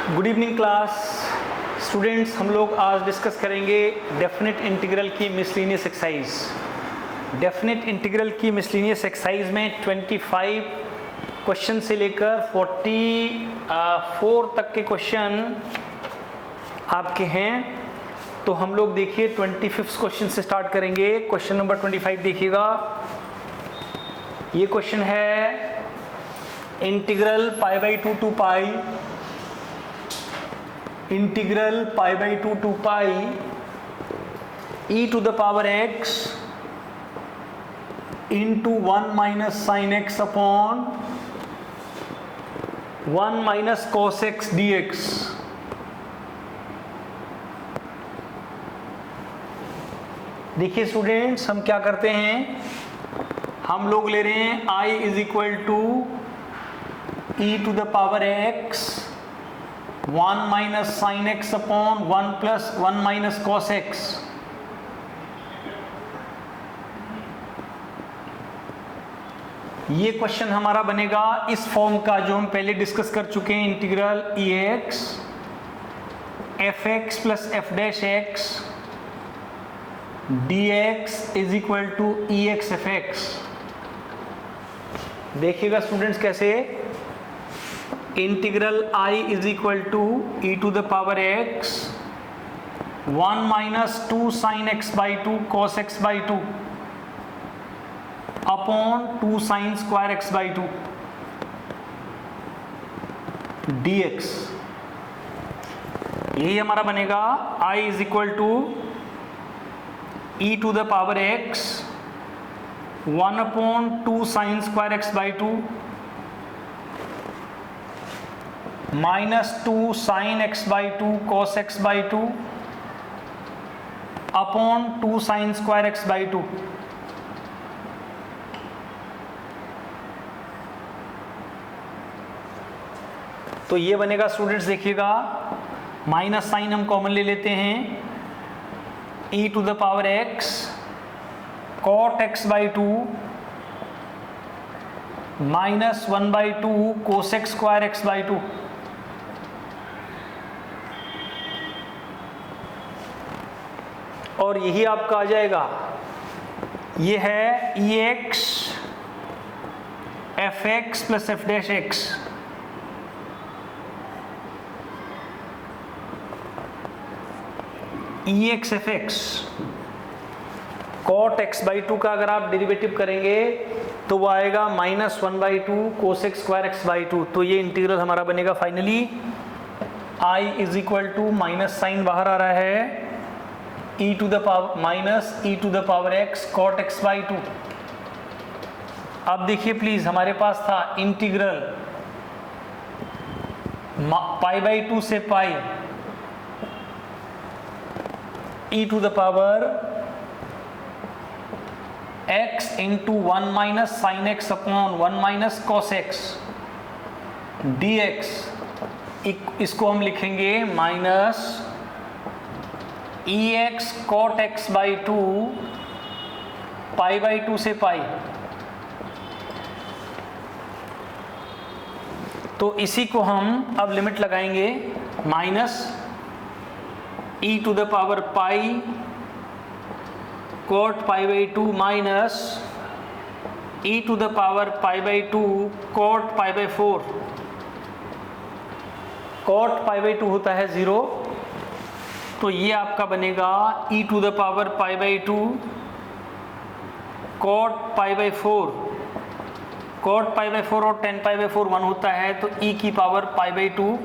Good evening class students. हम लोग आज डिस्कस करेंगे डेफिनेट इंटीग्रल की मिसलिनियस एक्सरसाइज। डेफिनेट इंटीग्रल की मिसलिनियस एक्सरसाइज में 25 क्वेश्चन से लेकर 44 तक के क्वेश्चन आपके हैं। तो हम लोग देखिए 25 क्वेश्चन से स्टार्ट करेंगे। क्वेश्चन नंबर 25 देखिएगा। ये क्वेश्चन है integral pi by 2 to pi, integral pi by 2 to pi e to the power x into 1 minus sine x upon 1 minus cos x dx। देखिए स्टूडेंट्स, हम क्या करते हैं, हम लोग ले रहे हैं i is equal to e to the power x 1 minus sine x upon 1 plus 1 minus cos x। ये क्वेश्चन हमारा बनेगा इस फॉर्म का जो हम पहले डिस्कस कर चुके हैं, integral ex fx plus f dash x dx is equal to ex fx। देखिएगा स्टूडेंट्स कैसे, integral i is equal to e to the power x 1 minus 2 sine x by 2 cos x by 2 upon 2 sine square x by 2 dx। यही हमारा बनेगा i is equal to e to the power x 1 upon 2 sine square x by 2 minus 2 sine x by 2 cos x by 2 upon 2 sine square x by 2। तो ये बनेगा students, देखिएगा minus sign हम common ले लेते हैं, e to the power x cot x by 2 minus 1 by 2 cos x square x by 2। और यही आपका आ जाएगा, ये है ex fx plus f dash x। ex fx cot x by 2 का अगर आप डेरिवेटिव करेंगे तो वो आएगा minus 1 by 2 cos x square x by 2। तो ये इंटीग्रल हमारा बनेगा finally i is equal to minus sign बाहर आ रहा है e to the power minus e to the power x cot x by 2। अब देखिए प्लीज, हमारे पास था इंटीग्रल पाई बाई 2 से pi e to the power x into 1 minus sine x upon 1 minus cos x dx। इसको हम लिखेंगे minus ex cot x by 2 pi by 2 से पाई। तो इसी को हम अब लिमिट लगाएंगे, minus e to the power pi cot pi by 2 minus e to the power pi by 2 cot pi by 4। cot pi by 2 होता है 0, तो ये आपका बनेगा e to the power pi by 2 cot pi by 4। cot pi by 4 और tan pi by 4 1 होता है, तो e की पावर पाई बाई 2,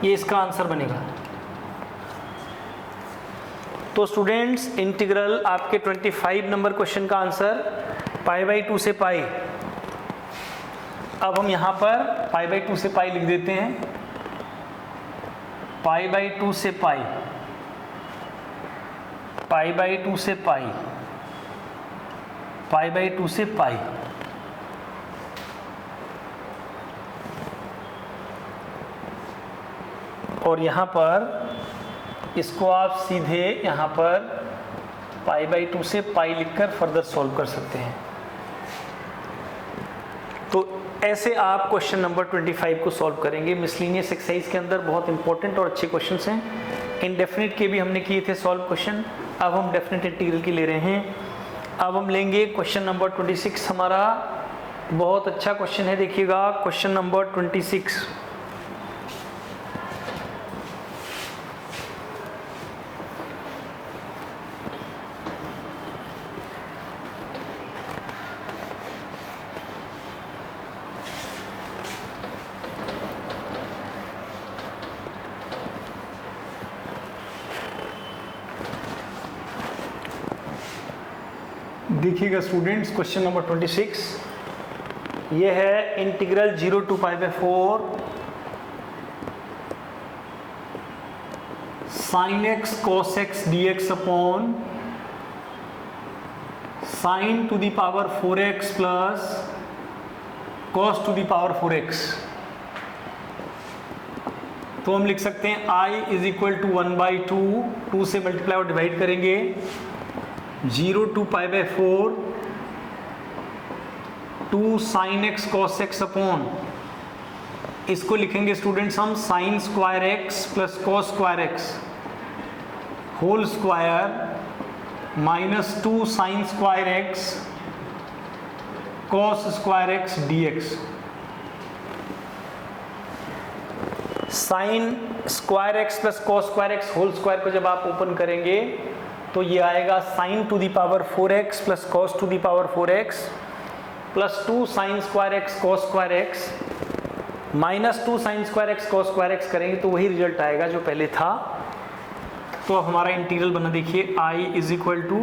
ये इसका आंसर बनेगा। तो स्टूडेंट्स, इंटीग्रल आपके 25 नंबर क्वेश्चन का आंसर पाई बाई 2 से पाई। अब हम यहाँ पर पाई बाई 2 से पाई लिख देते हैं, पाई बाई 2 से पाई, पाई बाई 2 से पाई, पाई बाई 2 से पाई। और यहाँ पर इसको आप सीधे यहाँ पर पाई बाई 2 से पाई लिखकर फर्दर सॉल्व कर सकते हैं। तो ऐसे आप क्वेश्चन नंबर 25 को सॉल्व करेंगे। मिसलिनियस एक्सरसाइज के अंदर बहुत इंपॉर्टेंट और अच्छे क्वेश्चंस हैं। इनडेफिनिट के भी हमने किए थे सॉल्व क्वेश्चन, अब हम डेफिनेट इंटीग्रल की ले रहे हैं। अब हम लेंगे क्वेश्चन नंबर 26, हमारा बहुत अच्छा क्वेश्चन है। देखिएगा क्वेश्चन नंबर 26। देखिएगा स्टूडेंट्स, क्वेश्चन नंबर 26 ये है integral 0 to π/4 sin x cos x dx upon sin to the power 4x plus cos to the power 4x। तो हम लिख सकते हैं I इज इक्वल टू 1/2, 2 से मल्टीप्लाई और डिवाइड करेंगे, 0 to π/4 2 sin x cos x upon, इसको लिखेंगे स्टूडेंट्स हम sin square x plus cos square x whole square minus 2 sin square x cos square x dx। sin square x plus cos square x whole square को जब आप open करेंगे तो ये आएगा sin to the power 4x plus cos to the power 4x plus 2 sin square x cos square x minus 2 sin square x cos square x करेंगे तो वही रिजल्ट आएगा जो पहले था। तो अब हमारा इंटीग्रल बना, देखिए I is equal to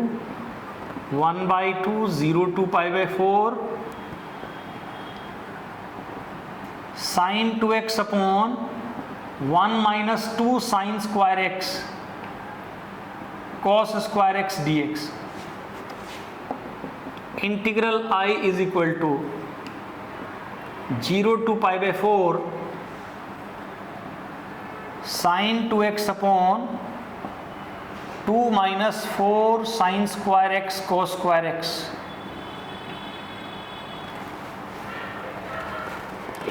1/2 0 to π/4 sin 2x upon 1 minus 2 sin square x cos square x dx। Integral I is equal to 0 to π/4 sin 2x upon 2 minus 4 sin square x cos square x।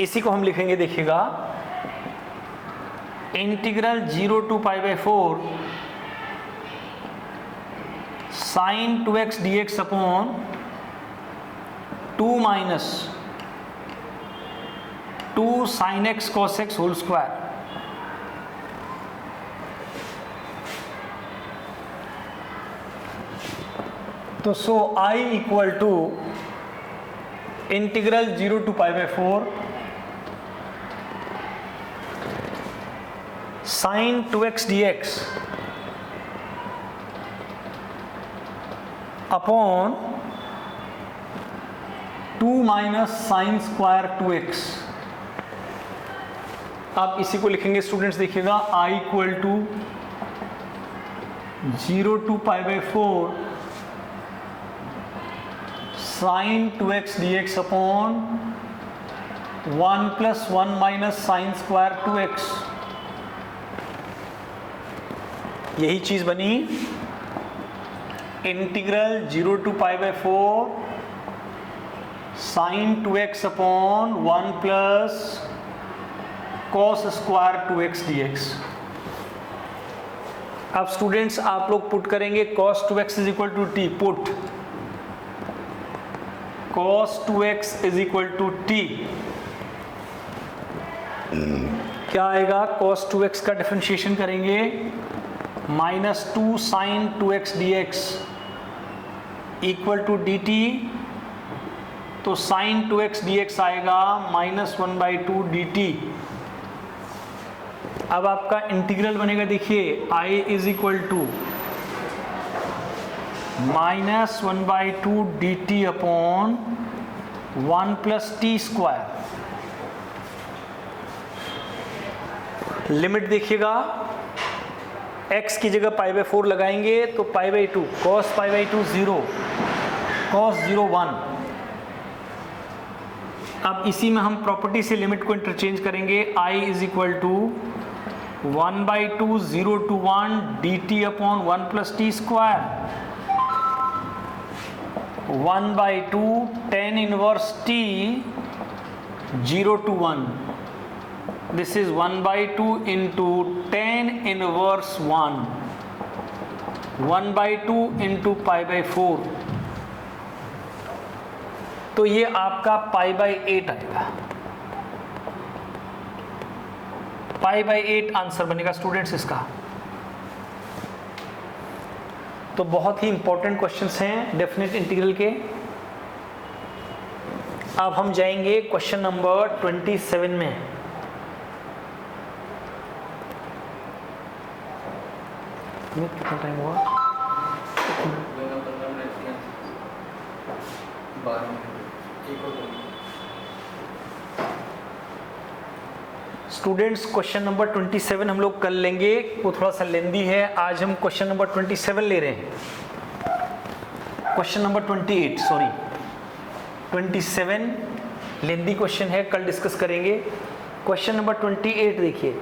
इसी को हम लिखेंगे, देखिएगा integral 0 to π/4 sin 2x dx upon 2 minus 2 sin x cos x whole square. तो so I equal to integral 0 to π/4 sin 2x dx upon 2 minus sine square 2x। आप इसी को लिखेंगे स्टूडेंट्स, देखिएगा I equal to 0 to π/4 sin 2x dx upon 1 plus 1 minus sine square 2x। यही चीज बनी integral 0 to π/4 sin 2x upon 1 plus cos square 2x dx। अब students आप लोग पुट करेंगे cos 2x is equal to t, put cos 2x is equal to t क्या आएगा? cos 2x का डिफरेंशिएशन करेंगे minus 2 sin 2x dx equal to dt, तो sin 2x dx आएगा माइनस 1/2 dt। अब आपका इंटीग्रल बनेगा, देखिए I is equal to minus 1/2 dt upon 1 plus t square. Limit देखिएगा, x की जगह π/4 लगाएंगे तो π/2 cos π/2 0 cos 0 1। अब इसी में हम प्रॉपर्टी से लिमिट को इंटरचेंज करेंगे। I is equal to 1/2 0 to 1 dt upon 1 plus t square 1/2 tan inverse t 0 to 1, this is 1/2 into tan inverse 1, 1/2 into π/4, तो ये आपका π/8 आएगा। π/8 आंसर बनेगा स्टूडेंट्स इसका। तो बहुत ही इंपॉर्टेंट क्वेश्चंस हैं डेफिनेट इंटीग्रल के। अब हम जाएंगे क्वेश्चन नंबर 27 में। कितना टाइम हुआ? स्टूडेंट्स क्वेश्चन नंबर 27 हम लोग कल लेंगे, वो थोड़ा सा लेंदी है। आज हम क्वेश्चन नंबर 27 ले रहे हैं। Question number 28 sorry 27 lengthy question है, कल डिस्कस करेंगे। क्वेश्चन नंबर 28 देखिए,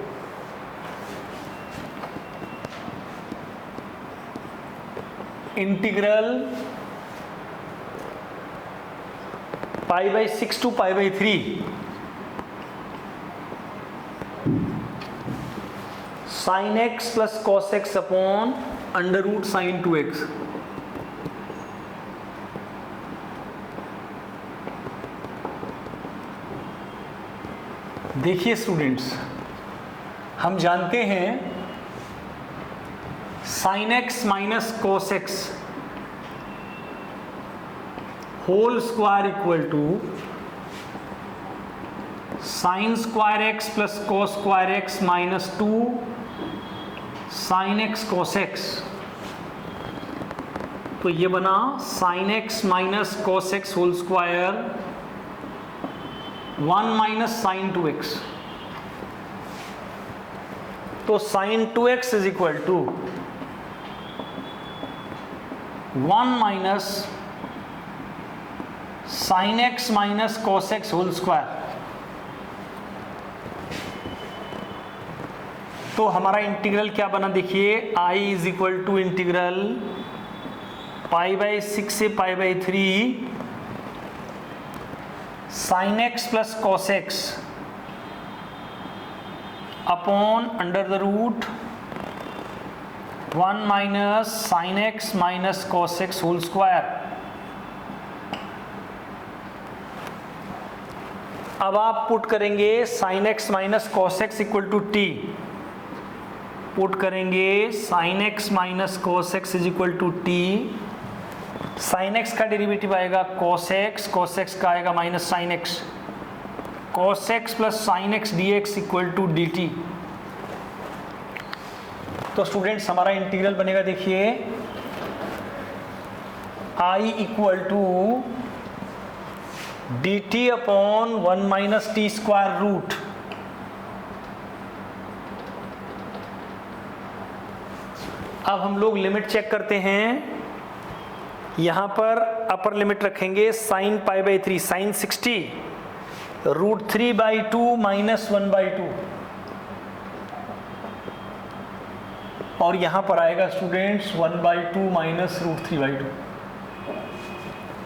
integral π/6 to π/3 sin x plus cos x upon √ sin 2x। देखिए स्टूडेंट्स, हम जानते हैं sin x minus cos x whole square equal to sin square x plus cos square x minus 2 sin x cos x। तो ये बना sin x minus cos x whole square 1 minus sin 2x। तो sin 2x is equal to 1 minus sin x minus cos x whole square. तो हमारा integral क्या बना देखिए, I is equal to integral π/6 से π/3 sin x plus cos x upon √ 1 minus sin x minus cos x whole square. अब आप put करेंगे sin x minus cos x equal to t, put करेंगे sin x minus cos x is equal to t। sin x का derivative आएगा cos x का आएगा minus sin x, cos x plus sin x dx equal to dt। तो students हमारा integral बनेगा देखिए I equal to dt upon 1 minus T square root. अब हम लोग लिमिट चेक करते हैं। यहां पर अपर लिमिट रखेंगे sin π/3 sin 60 √3/2 माइनस 1/2, और यहां पर आएगा स्टूडेंट्स 1/2 माइनस √3/2।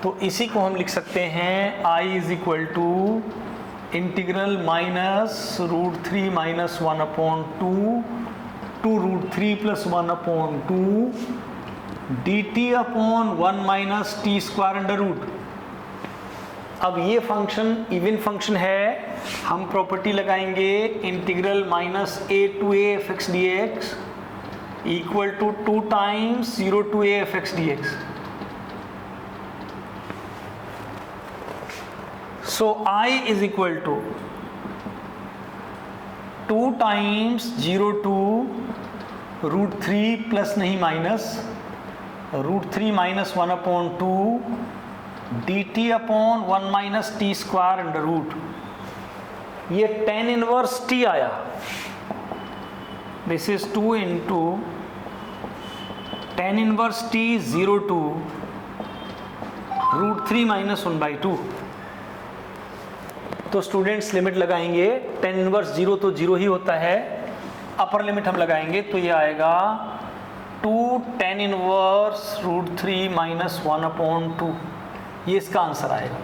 तो इसी को हम लिख सकते हैं I is equal to integral minus √3 minus 1/2 to √3 plus 1/2 dt upon 1 minus T square under root. अब ये फंक्शन इवन फंक्शन है, हम प्रॉपर्टी लगाएंगे integral minus a to a fx dx equal to 2 times 0 to a fx dx। So I is equal to 2 times 0 to √3 plus नहीं minus √3 minus 1/2 dt upon 1 minus T square under root. ये tan inverse t आया, this is 2 into tan inverse t 0 to √3 minus 1/2। तो students limit लगाएंगे, tan inverse 0 तो 0 ही होता है, upper limit हम लगाएंगे तो ये आएगा 2 tan इनवर्स √3 माइनस 1/2। ये इसका आंसर आएगा।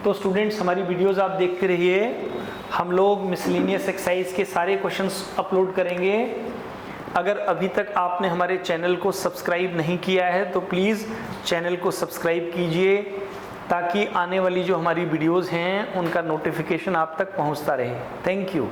तो तो स्टूडेंट्स हमारी वीडियोस आप देखते रहिए, हम लोग मिसलेनियस एक्सरसाइज के सारे क्वेश्चंस अपलोड करेंगे। अगर अभी तक आपने हमारे चैनल को सब्सक्राइब नहीं किया है तो प्लीज़ चैनल को सब्सक्राइब कीजिए, ताकि आने वाली जो हमारी वीडियोस हैं उनका नोटिफिकेशन आप तक पहुंचता रहे। Thank you.